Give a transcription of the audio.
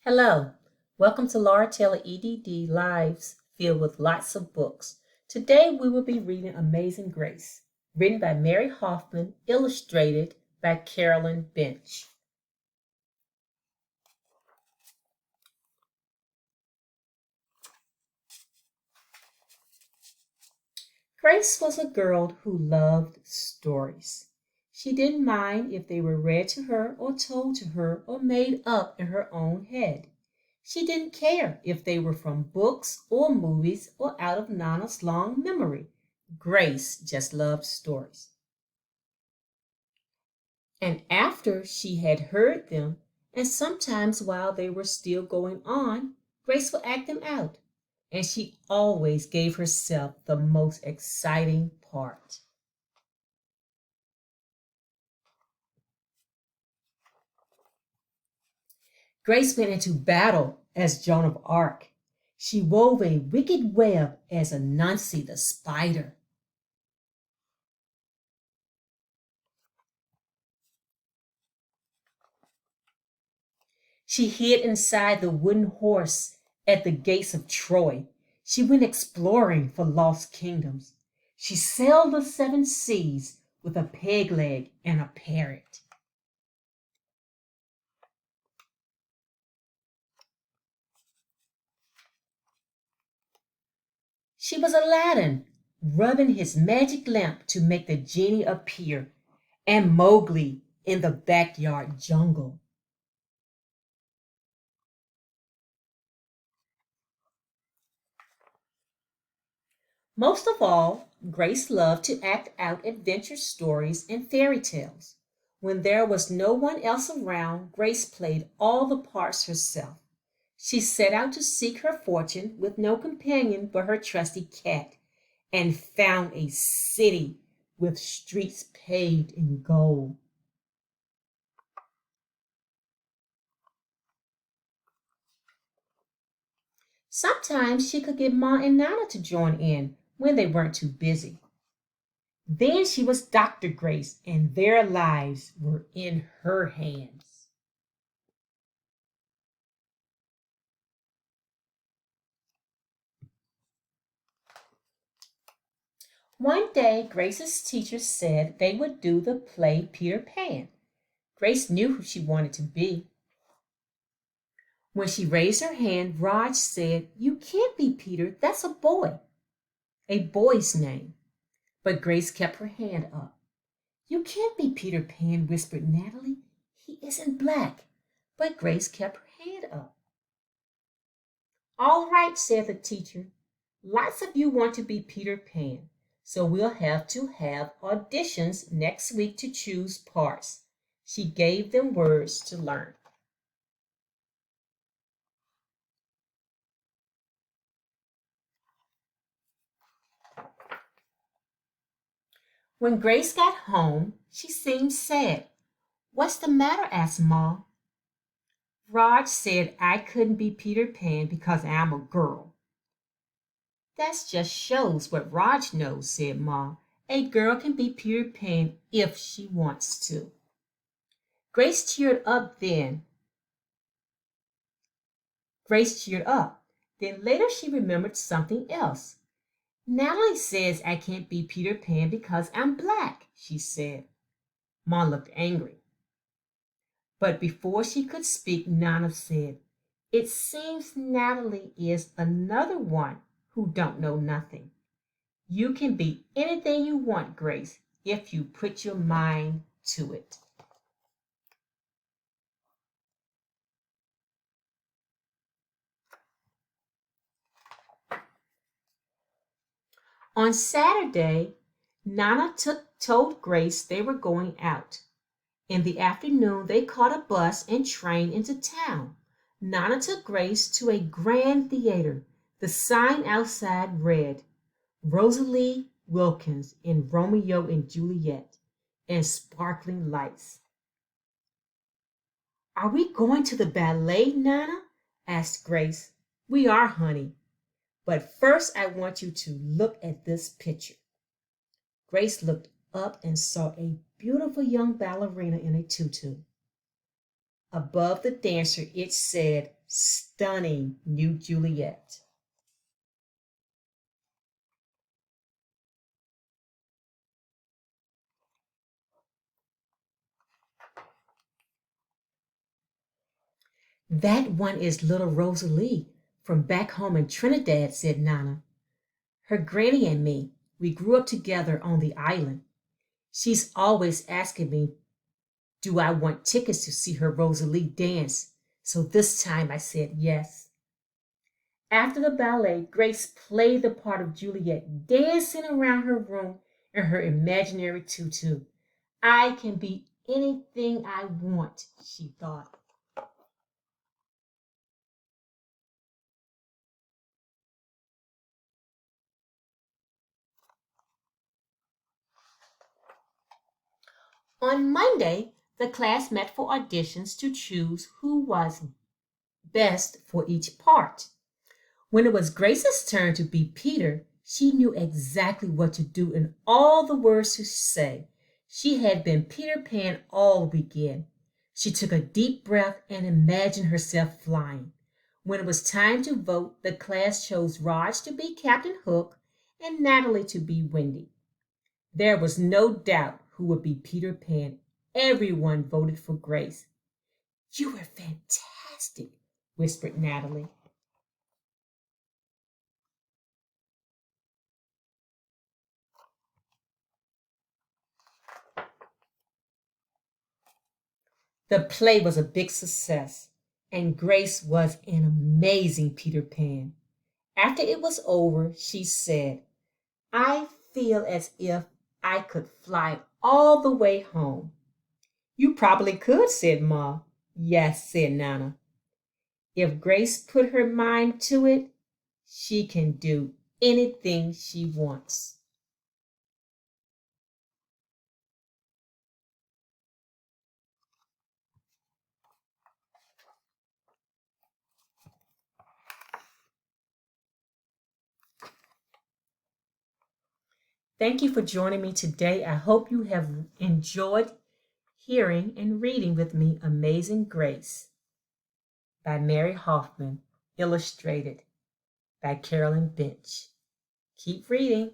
Hello, welcome to Laura Taylor EDD Lives filled with lots of books. Today we will be reading Amazing Grace, written by Mary Hoffman, illustrated by Carolyn Bench. Grace was a girl who loved stories. She didn't mind if they were read to her or told to her or made up in her own head. She didn't care if they were from books or movies or out of Nana's long memory. Grace just loved stories. And after she had heard them, and sometimes while they were still going on, Grace would act them out. And she always gave herself the most exciting part. Grace went into battle as Joan of Arc. She wove a wicked web as Anansi the spider. She hid inside the wooden horse at the gates of Troy. She went exploring for lost kingdoms. She sailed the seven seas with a peg leg and a parrot. She was Aladdin, rubbing his magic lamp to make the genie appear, and Mowgli in the backyard jungle. Most of all, Grace loved to act out adventure stories and fairy tales. When there was no one else around, Grace played all the parts herself. She set out to seek her fortune with no companion but her trusty cat, and found a city with streets paved in gold. Sometimes she could get Ma and Nana to join in when they weren't too busy. Then she was Dr. Grace, and their lives were in her hands. One day, Grace's teacher said they would do the play Peter Pan. Grace knew who she wanted to be. When she raised her hand, Raj said, "You can't be Peter, that's a boy." A boy's name. But Grace kept her hand up. "You can't be Peter Pan," whispered Natalie. "He isn't black." But Grace kept her hand up. "All right," said the teacher. "Lots of you want to be Peter Pan, so we'll have to have auditions next week to choose parts." She gave them words to learn. When Grace got home, she seemed sad. "What's the matter?" asked Ma. "Raj said I couldn't be Peter Pan because I'm a girl." "That just shows what Raj knows," said Ma. "A girl can be Peter Pan if she wants to." Grace cheered up then. Grace cheered up. Then later she remembered something else. "Natalie says I can't be Peter Pan because I'm black," she said. Ma looked angry. But before she could speak, Nana said, "It seems Natalie is another one who don't know nothing. You can be anything you want, Grace, if you put your mind to it." On Saturday, told Grace they were going out. In the afternoon, they caught a bus and train into town. Nana took Grace to a grand theater. The sign outside read, "Rosalie Wilkins in Romeo and Juliet," and sparkling lights. "Are we going to the ballet, Nana?" asked Grace. "We are, honey. But first I want you to look at this picture." Grace looked up and saw a beautiful young ballerina in a tutu. Above the dancer, it said, "Stunning New Juliet." That one is little Rosalie from back home in Trinidad, said Nana. Her granny and me, we grew up together on the island. She's always asking me, do I want tickets to see her Rosalie dance? So this time I said yes. After the ballet, Grace played the part of Juliet, dancing around her room in her imaginary tutu. I can be anything I want, she thought. On Monday, the class met for auditions to choose who was best for each part. When it was Grace's turn to be Peter, she knew exactly what to do and all the words to say. She had been Peter Pan all weekend. She took a deep breath and imagined herself flying. When it was time to vote, the class chose Raj to be Captain Hook and Natalie to be Wendy. There was no doubt who would be Peter Pan. Everyone voted for Grace. You were fantastic, whispered Natalie. The play was a big success, and Grace was an amazing Peter Pan. After it was over, she said, I feel as if I could fly all the way home. You probably could, said Ma. Yes, said Nana. If Grace put her mind to it, she can do anything she wants. Thank you for joining me today. I hope you have enjoyed hearing and reading with me Amazing Grace by Mary Hoffman, illustrated by Carolyn Bench. Keep reading.